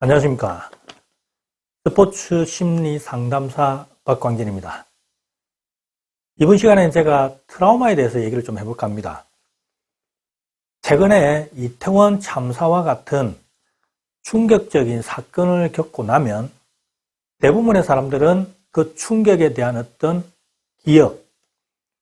안녕하십니까. 스포츠 심리 상담사 박광진입니다. 이번 시간에는 제가 트라우마에 대해서 얘기를 좀 해볼까 합니다. 최근에 이태원 참사와 같은 충격적인 사건을 겪고 나면 대부분의 사람들은 그 충격에 대한 어떤 기억,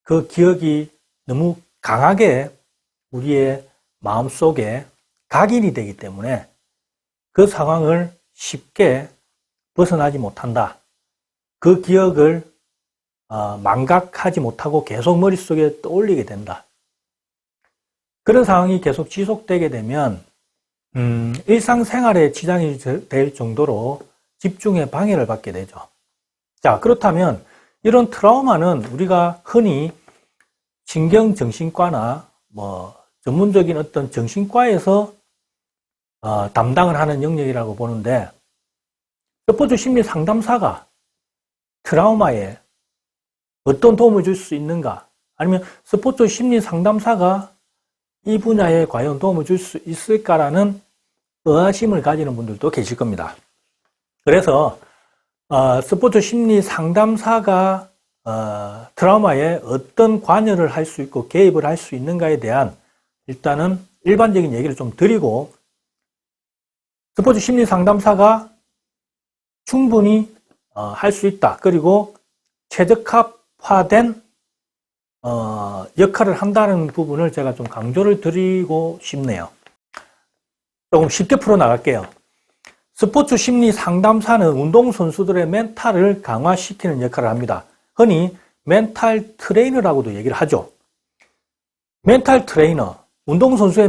그 기억이 너무 강하게 우리의 마음속에 각인이 되기 때문에 그 상황을 쉽게 벗어나지 못한다. 그 기억을 망각하지 못하고 계속 머릿속에 떠올리게 된다. 그런 상황이 계속 지속되게 되면 일상생활에 지장이 될 정도로 집중에 방해를 받게 되죠. 자, 그렇다면 이런 트라우마는 우리가 흔히 신경정신과나 전문적인 어떤 정신과에서 담당을 하는 영역이라고 보는데, 스포츠 심리 상담사가 트라우마에 어떤 도움을 줄 수 있는가, 아니면 스포츠 심리 상담사가 이 분야에 과연 도움을 줄 수 있을까라는 의아심을 가지는 분들도 계실 겁니다. 그래서 스포츠 심리 상담사가 트라우마에 어떤 관여를 할 수 있고 개입을 할 수 있는가에 대한 일단은 일반적인 얘기를 좀 드리고, 스포츠 심리 상담사가 충분히 할 수 있다. 그리고 최적화된 역할을 한다는 부분을 제가 좀 강조를 드리고 싶네요. 조금 쉽게 풀어나갈게요. 스포츠 심리 상담사는 운동선수들의 멘탈을 강화시키는 역할을 합니다. 흔히 멘탈 트레이너라고도 얘기를 하죠. 멘탈 트레이너, 운동선수의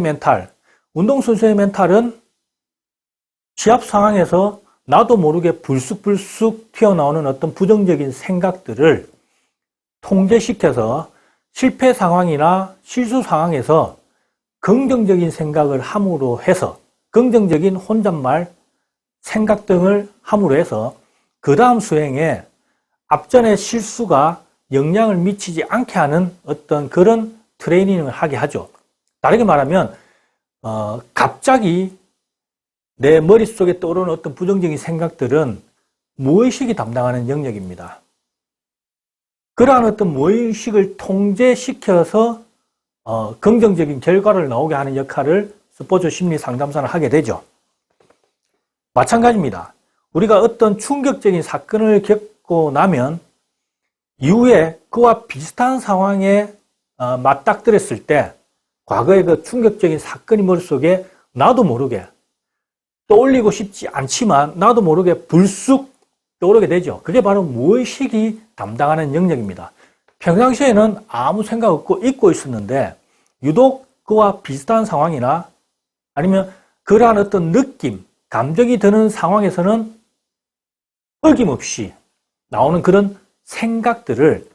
멘탈은 시합 상황에서 나도 모르게 불쑥불쑥 튀어나오는 어떤 부정적인 생각들을 통제시켜서 실패 상황이나 실수 상황에서 긍정적인 생각을 함으로 해서, 긍정적인 혼잣말, 생각 등을 함으로 해서 그 다음 수행에 앞전의 실수가 영향을 미치지 않게 하는 어떤 그런 트레이닝을 하게 하죠. 다르게 말하면 갑자기 내 머릿속에 떠오르는 어떤 부정적인 생각들은 무의식이 담당하는 영역입니다. 그러한 어떤 무의식을 통제시켜서 긍정적인 결과를 나오게 하는 역할을 스포츠 심리 상담사는 하게 되죠. 마찬가지입니다. 우리가 어떤 충격적인 사건을 겪고 나면 이후에 그와 비슷한 상황에 맞닥뜨렸을 때, 과거의 그 충격적인 사건이 머릿속에 나도 모르게 떠올리고 싶지 않지만 나도 모르게 불쑥 떠오르게 되죠. 그게 바로 무의식이 담당하는 영역입니다. 평상시에는 아무 생각 없고 잊고 있었는데 유독 그와 비슷한 상황이나 아니면 그러한 어떤 느낌, 감정이 드는 상황에서는 어김없이 나오는 그런 생각들을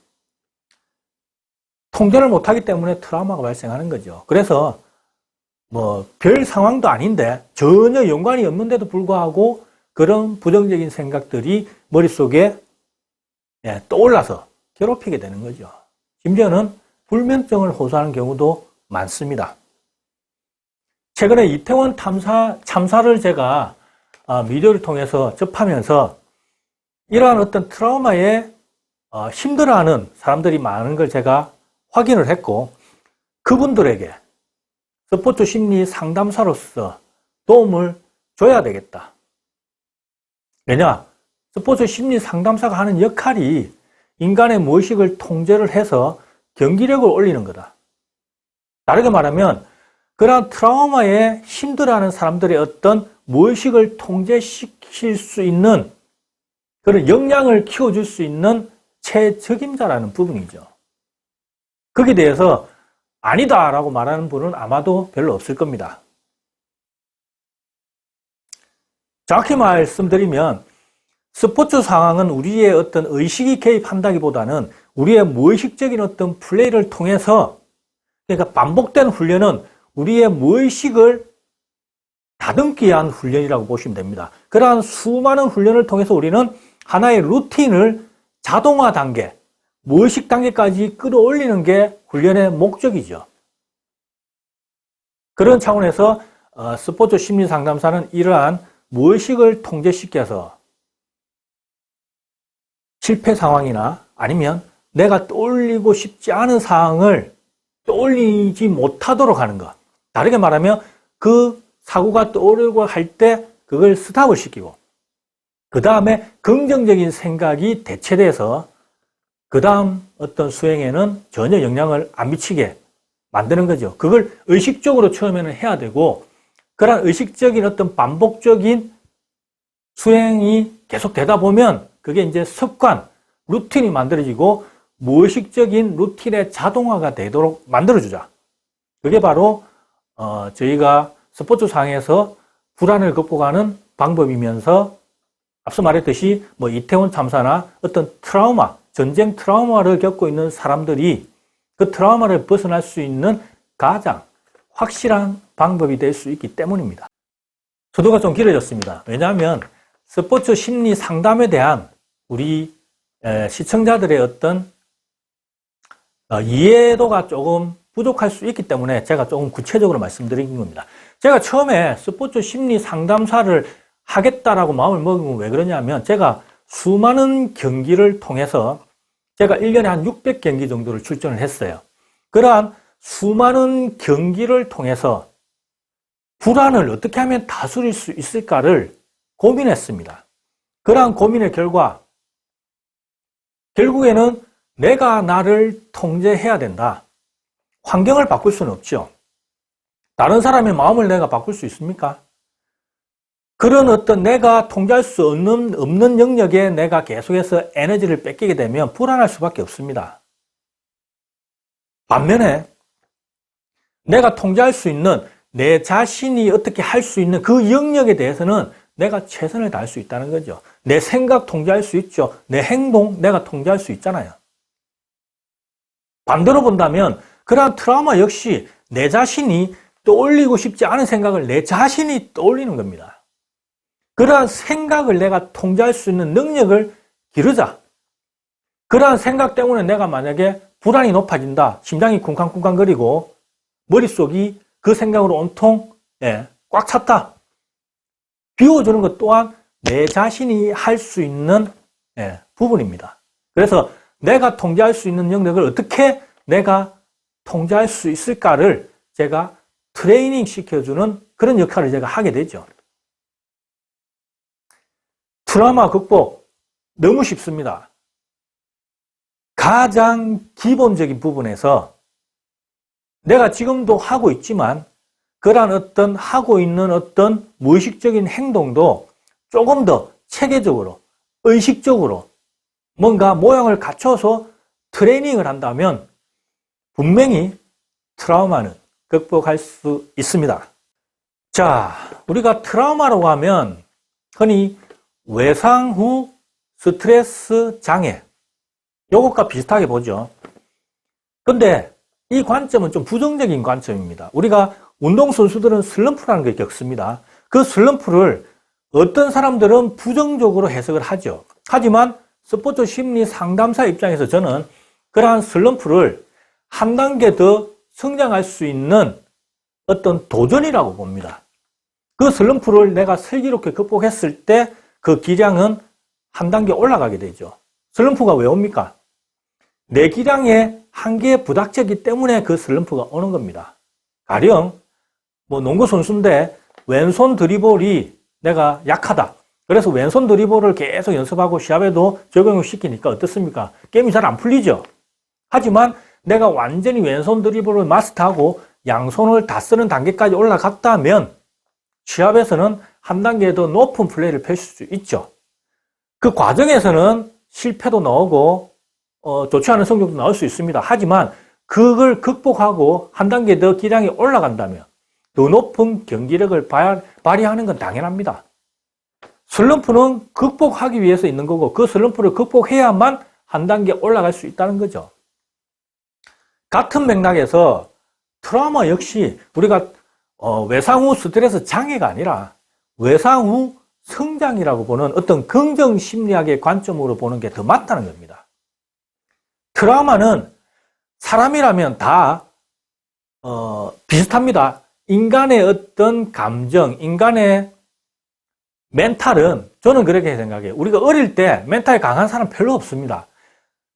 통제를 못하기 때문에 트라우마가 발생하는 거죠. 그래서 별 상황도 아닌데 전혀 연관이 없는데도 불구하고 그런 부정적인 생각들이 머릿속에 떠올라서 괴롭히게 되는 거죠. 심지어는 불면증을 호소하는 경우도 많습니다. 최근에 이태원 참사를 제가 미디어를 통해서 접하면서 이러한 어떤 트라우마에 힘들어하는 사람들이 많은 걸 제가 확인을 했고, 그분들에게 스포츠 심리 상담사로서 도움을 줘야 되겠다. 왜냐? 스포츠 심리 상담사가 하는 역할이 인간의 무의식을 통제를 해서 경기력을 올리는 거다. 다르게 말하면 그러한 트라우마에 힘들어하는 사람들의 어떤 무의식을 통제시킬 수 있는 그런 역량을 키워줄 수 있는 최적임자라는 부분이죠. 거기에 대해서 아니다라고 말하는 분은 아마도 별로 없을 겁니다. 정확히 말씀드리면 스포츠 상황은 우리의 어떤 의식이 개입한다기보다는 우리의 무의식적인 어떤 플레이를 통해서, 그러니까 반복된 훈련은 우리의 무의식을 다듬기 위한 훈련이라고 보시면 됩니다. 그러한 수많은 훈련을 통해서 우리는 하나의 루틴을 자동화 단계, 무의식 단계까지 끌어올리는 게 훈련의 목적이죠. 그런 차원에서 스포츠 심리 상담사는 이러한 무의식을 통제시켜서 실패 상황이나 아니면 내가 떠올리고 싶지 않은 상황을 떠올리지 못하도록 하는 것. 다르게 말하면 그 사고가 떠오르고 할 때 그걸 스탑을 시키고 그 다음에 긍정적인 생각이 대체돼서 그 다음 어떤 수행에는 전혀 영향을 안 미치게 만드는 거죠. 그걸 의식적으로 처음에는 해야 되고 그런 의식적인 어떤 반복적인 수행이 계속 되다 보면 그게 이제 습관, 루틴이 만들어지고 무의식적인 루틴의 자동화가 되도록 만들어주자. 그게 바로 저희가 스포츠상에서 불안을 극복하는 방법이면서 앞서 말했듯이 뭐 이태원 참사나 어떤 트라우마, 전쟁 트라우마를 겪고 있는 사람들이 그 트라우마를 벗어날 수 있는 가장 확실한 방법이 될 수 있기 때문입니다. 서두가 좀 길어졌습니다. 왜냐하면 스포츠 심리 상담에 대한 우리 시청자들의 어떤 이해도가 조금 부족할 수 있기 때문에 제가 조금 구체적으로 말씀드린 겁니다. 제가 처음에 스포츠 심리 상담사를 하겠다라고 마음을 먹은 건 왜 그러냐면 제가 수많은 경기를 통해서 제가 1년에 한 600경기 정도를 출전을 했어요. 그러한 수많은 경기를 통해서 불안을 어떻게 하면 다스릴 수 있을까를 고민했습니다. 그러한 고민의 결과 결국에는 내가 나를 통제해야 된다. 환경을 바꿀 수는 없죠. 다른 사람의 마음을 내가 바꿀 수 있습니까? 그런 어떤 내가 통제할 수 없는 영역에 내가 계속해서 에너지를 뺏기게 되면 불안할 수밖에 없습니다. 반면에 내가 통제할 수 있는 내 자신이 어떻게 할 수 있는 그 영역에 대해서는 내가 최선을 다할 수 있다는 거죠. 내 생각 통제할 수 있죠. 내 행동 내가 통제할 수 있잖아요. 반대로 본다면 그러한 트라우마 역시 내 자신이 떠올리고 싶지 않은 생각을 내 자신이 떠올리는 겁니다. 그러한 생각을 내가 통제할 수 있는 능력을 기르자. 그러한 생각 때문에 내가 만약에 불안이 높아진다. 심장이 쿵쾅쿵쾅거리고 머릿속이 그 생각으로 온통 꽉 찼다. 비워주는 것 또한 내 자신이 할 수 있는 부분입니다. 그래서 내가 통제할 수 있는 영역을 어떻게 내가 통제할 수 있을까를 제가 트레이닝 시켜주는 그런 역할을 제가 하게 되죠. 트라우마 극복 너무 쉽습니다. 가장 기본적인 부분에서 내가 지금도 하고 있지만 그러한 어떤 하고 있는 어떤 무의식적인 행동도 조금 더 체계적으로 의식적으로 뭔가 모양을 갖춰서 트레이닝을 한다면 분명히 트라우마는 극복할 수 있습니다. 자, 우리가 트라우마라고 하면 흔히 외상 후 스트레스 장애 이것과 비슷하게 보죠. 근데 이 관점은 좀 부정적인 관점입니다. 우리가 운동선수들은 슬럼프라는 걸 겪습니다. 그 슬럼프를 어떤 사람들은 부정적으로 해석을 하죠. 하지만 스포츠 심리 상담사 입장에서 저는 그러한 슬럼프를 한 단계 더 성장할 수 있는 어떤 도전이라고 봅니다. 그 슬럼프를 내가 슬기롭게 극복했을 때 그 기량은 한 단계 올라가게 되죠. 슬럼프가 왜 옵니까? 내 기량의 한계에 부닥쳤기 때문에 그 슬럼프가 오는 겁니다. 가령 농구 선수인데 왼손 드리블이 내가 약하다. 그래서 왼손 드리블을 계속 연습하고 시합에도 적용을 시키니까 어떻습니까? 게임이 잘 안 풀리죠. 하지만 내가 완전히 왼손 드리블을 마스터하고 양손을 다 쓰는 단계까지 올라갔다면 시합에서는 한 단계 더 높은 플레이를 펼칠 수 있죠. 그 과정에서는 실패도 나오고 좋지 않은 성적도 나올 수 있습니다. 하지만 그걸 극복하고 한 단계 더 기량이 올라간다면 더 높은 경기력을 발휘하는 건 당연합니다. 슬럼프는 극복하기 위해서 있는 거고 그 슬럼프를 극복해야만 한 단계 올라갈 수 있다는 거죠. 같은 맥락에서 트라우마 역시 우리가 외상 후 스트레스 장애가 아니라 외상 후 성장이라고 보는 어떤 긍정 심리학의 관점으로 보는 게 더 맞다는 겁니다. 트라우마는 사람이라면 다 비슷합니다. 인간의 어떤 감정, 인간의 멘탈은 저는 그렇게 생각해요. 우리가 어릴 때 멘탈이 강한 사람 별로 없습니다.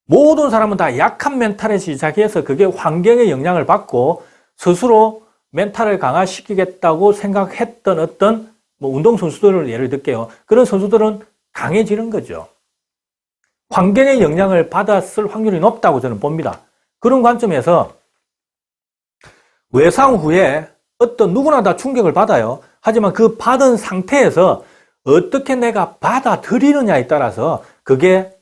모든 사람은 다 약한 멘탈에 시작해서 그게 환경의 영향을 받고 스스로 멘탈을 강화시키겠다고 생각했던 어떤 운동선수들을 예를 들게요. 그런 선수들은 강해지는 거죠. 환경의 영향을 받았을 확률이 높다고 저는 봅니다. 그런 관점에서 외상 후에 어떤 누구나 다 충격을 받아요. 하지만 그 받은 상태에서 어떻게 내가 받아들이느냐에 따라서 그게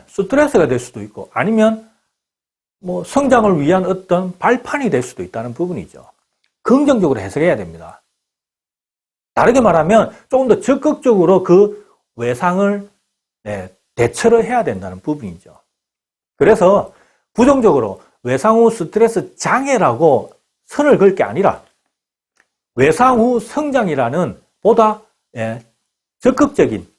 스트레스가 될 수도 있고 아니면 성장을 위한 어떤 발판이 될 수도 있다는 부분이죠. 긍정적으로 해석해야 됩니다. 다르게 말하면 조금 더 적극적으로 그 외상을 대처를 해야 된다는 부분이죠. 그래서 부정적으로 외상 후 스트레스 장애라고 선을 그을 게 아니라 외상 후 성장이라는 보다 적극적인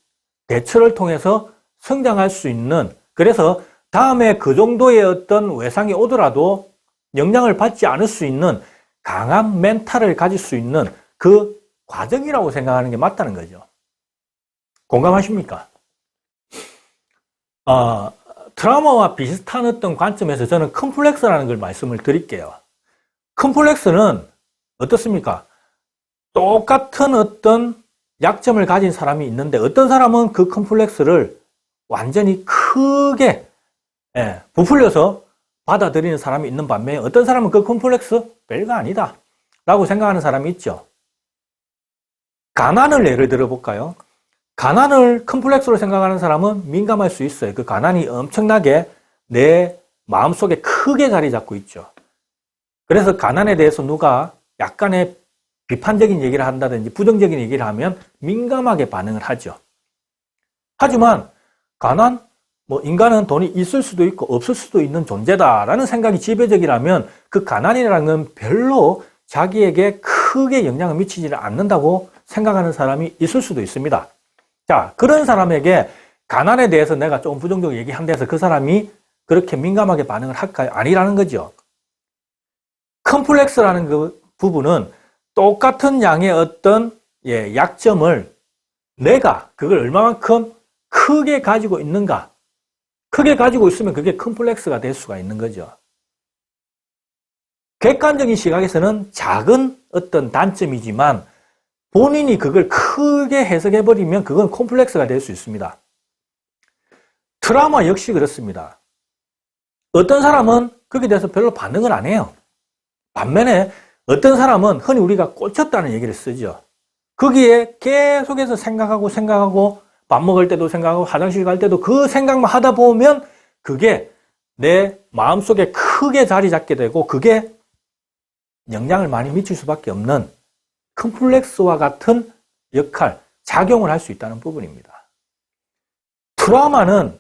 대처를 통해서 성장할 수 있는, 그래서 다음에 그 정도의 어떤 외상이 오더라도 영향을 받지 않을 수 있는 강한 멘탈을 가질 수 있는 그 과정이라고 생각하는 게 맞다는 거죠. 공감하십니까? 트라우마와 비슷한 어떤 관점에서 저는 컴플렉스라는 걸 말씀을 드릴게요. 컴플렉스는 어떻습니까? 똑같은 어떤 약점을 가진 사람이 있는데 어떤 사람은 그 컴플렉스를 완전히 크게 부풀려서 받아들이는 사람이 있는 반면에 어떤 사람은 그 컴플렉스 별거 아니다 라고 생각하는 사람이 있죠. 가난을 예를 들어 볼까요? 가난을 컴플렉스로 생각하는 사람은 민감할 수 있어요. 그 가난이 엄청나게 내 마음속에 크게 자리 잡고 있죠. 그래서 가난에 대해서 누가 약간의 비판적인 얘기를 한다든지 부정적인 얘기를 하면 민감하게 반응을 하죠. 하지만 가난, 인간은 돈이 있을 수도 있고 없을 수도 있는 존재다라는 생각이 지배적이라면 그 가난이라는 건 별로 자기에게 크게 영향을 미치지는 않는다고 생각하는 사람이 있을 수도 있습니다. 자, 그런 사람에게 가난에 대해서 내가 조금 부정적으로 얘기한다해서 그 사람이 그렇게 민감하게 반응을 할까요? 아니라는 거죠. 컴플렉스라는 그 부분은 똑같은 양의 어떤 약점을 내가 그걸 얼마만큼 크게 가지고 있는가, 크게 가지고 있으면 그게 컴플렉스가 될 수가 있는 거죠. 객관적인 시각에서는 작은 어떤 단점이지만 본인이 그걸 크게 해석해버리면 그건 콤플렉스가 될 수 있습니다. 트라우마 역시 그렇습니다. 어떤 사람은 거기에 대해서 별로 반응을 안 해요. 반면에 어떤 사람은 흔히 우리가 꽂혔다는 얘기를 쓰죠. 거기에 계속해서 생각하고 밥 먹을 때도 생각하고 화장실 갈 때도 그 생각만 하다 보면 그게 내 마음속에 크게 자리 잡게 되고 그게 영향을 많이 미칠 수밖에 없는 컴플렉스와 같은 역할, 작용을 할 수 있다는 부분입니다. 트라우마는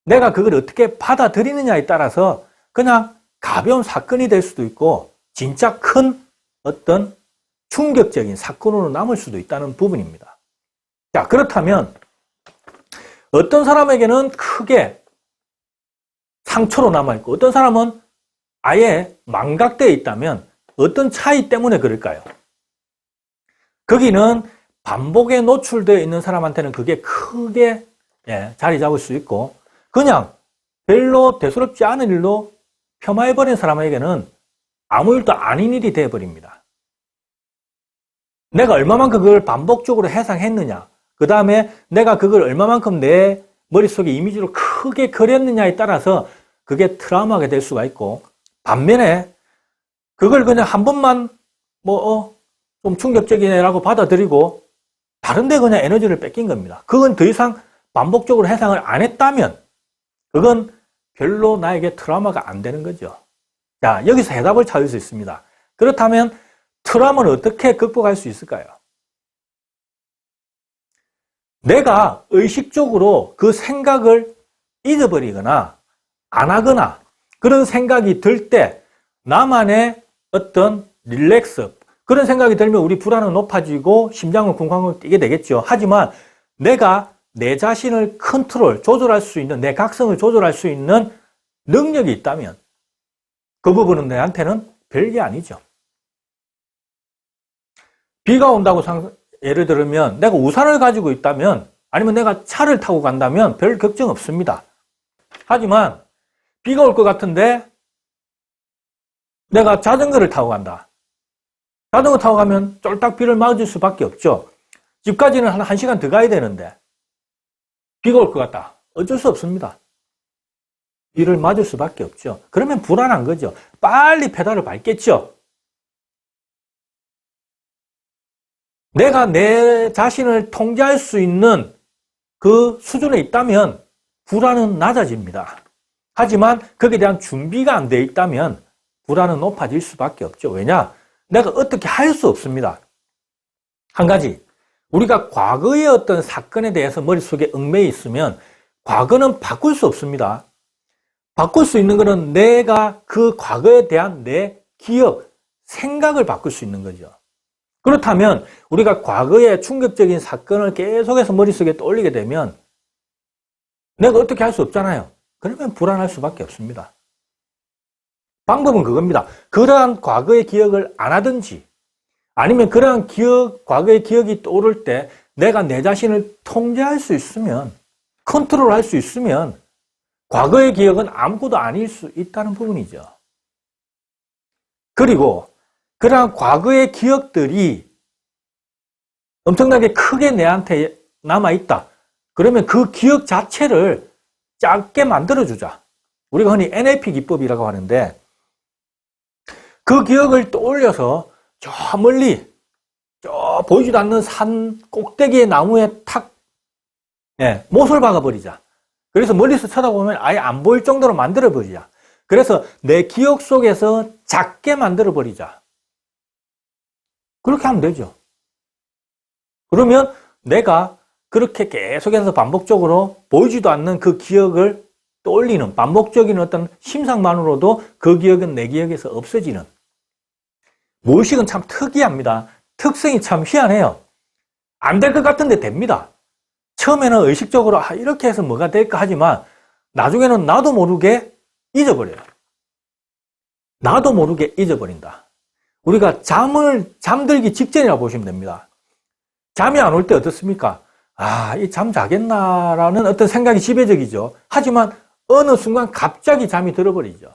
내가 그걸 어떻게 받아들이느냐에 따라서 그냥 가벼운 사건이 될 수도 있고 진짜 큰 어떤 충격적인 사건으로 남을 수도 있다는 부분입니다. 자, 그렇다면 어떤 사람에게는 크게 상처로 남아있고 어떤 사람은 아예 망각되어 있다면 어떤 차이 때문에 그럴까요? 거기는 반복에 노출되어 있는 사람한테는 그게 크게 자리 잡을 수 있고 그냥 별로 대수롭지 않은 일로 폄하해버린 사람에게는 아무 일도 아닌 일이 되어버립니다. 내가 얼마만큼 그걸 반복적으로 해상했느냐, 그 다음에 내가 그걸 얼마만큼 내 머릿속에 이미지로 크게 그렸느냐에 따라서 그게 트라우마가 될 수가 있고 반면에 그걸 그냥 한 번만 좀 충격적이네라고 받아들이고 다른데 그냥 에너지를 뺏긴 겁니다. 그건 더 이상 반복적으로 해상을 안 했다면 그건 별로 나에게 트라우마가 안 되는 거죠. 자, 여기서 해답을 찾을 수 있습니다. 그렇다면 트라우마는 어떻게 극복할 수 있을까요? 내가 의식적으로 그 생각을 잊어버리거나 안 하거나 그런 생각이 들 때 나만의 어떤 릴렉스, 그런 생각이 들면 우리 불안은 높아지고 심장은 쿵쾅쿵 뛰게 되겠죠. 하지만 내가 내 자신을 조절할 수 있는, 내 각성을 조절할 수 있는 능력이 있다면 그 부분은 내한테는 별게 아니죠. 비가 온다고 예를 들면 내가 우산을 가지고 있다면 아니면 내가 차를 타고 간다면 별 걱정 없습니다. 하지만 비가 올 것 같은데 내가 자전거를 타고 간다. 자전거 타고 가면 쫄딱 비를 맞을 수밖에 없죠. 집까지는 한 1시간 더 가야 되는데 비가 올 것 같다. 어쩔 수 없습니다. 비를 맞을 수밖에 없죠. 그러면 불안한 거죠. 빨리 페달을 밟겠죠. 내가 내 자신을 통제할 수 있는 그 수준에 있다면 불안은 낮아집니다. 하지만 거기에 대한 준비가 안 돼 있다면 불안은 높아질 수밖에 없죠. 왜냐? 내가 어떻게 할 수 없습니다. 한 가지, 우리가 과거의 어떤 사건에 대해서 머릿속에 얽매여 있으면 과거는 바꿀 수 없습니다. 바꿀 수 있는 것은 내가 그 과거에 대한 내 기억, 생각을 바꿀 수 있는 거죠. 그렇다면 우리가 과거의 충격적인 사건을 계속해서 머릿속에 떠올리게 되면 내가 어떻게 할 수 없잖아요. 그러면 불안할 수밖에 없습니다. 방법은 그겁니다. 그러한 과거의 기억을 안 하든지 아니면 그러한 과거의 기억이 떠오를 때 내가 내 자신을 통제할 수 있으면, 컨트롤할 수 있으면 과거의 기억은 아무것도 아닐 수 있다는 부분이죠. 그리고 그러한 과거의 기억들이 엄청나게 크게 내한테 남아있다. 그러면 그 기억 자체를 작게 만들어주자. 우리가 흔히 NLP 기법이라고 하는데 그 기억을 떠올려서 저 멀리 저 보이지도 않는 산 꼭대기의 나무에 탁 못을 박아버리자. 그래서 멀리서 쳐다보면 아예 안 보일 정도로 만들어버리자. 그래서 내 기억 속에서 작게 만들어버리자. 그렇게 하면 되죠. 그러면 내가 그렇게 계속해서 반복적으로 보이지도 않는 그 기억을 떠올리는 반복적인 어떤 심상만으로도 그 기억은 내 기억에서 없어지는. 무의식은 참 특이합니다. 특성이 참 희한해요. 안 될 것 같은데 됩니다. 처음에는 의식적으로 이렇게 해서 뭐가 될까 하지만 나중에는 나도 모르게 잊어버려요. 나도 모르게 잊어버린다. 우리가 잠들기 직전이라고 보시면 됩니다. 잠이 안 올 때 어떻습니까? 이 잠 자겠나라는 어떤 생각이 지배적이죠. 하지만 어느 순간 갑자기 잠이 들어버리죠.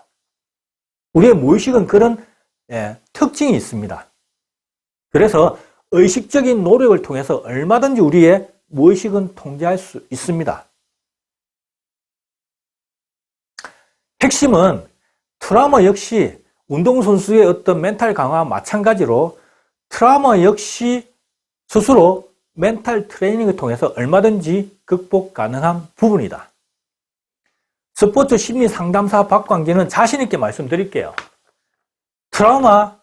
우리의 무의식은 그런 특징이 있습니다. 그래서 의식적인 노력을 통해서 얼마든지 우리의 무의식은 통제할 수 있습니다. 핵심은 트라우마 역시 운동선수의 어떤 멘탈 강화와 마찬가지로 트라우마 역시 스스로 멘탈 트레이닝을 통해서 얼마든지 극복 가능한 부분이다. 스포츠 심리 상담사 박광진은 자신있게 말씀드릴게요. 트라우마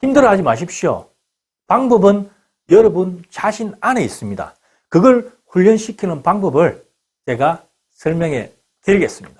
힘들어하지 마십시오. 방법은 여러분 자신 안에 있습니다. 그걸 훈련시키는 방법을 제가 설명해 드리겠습니다.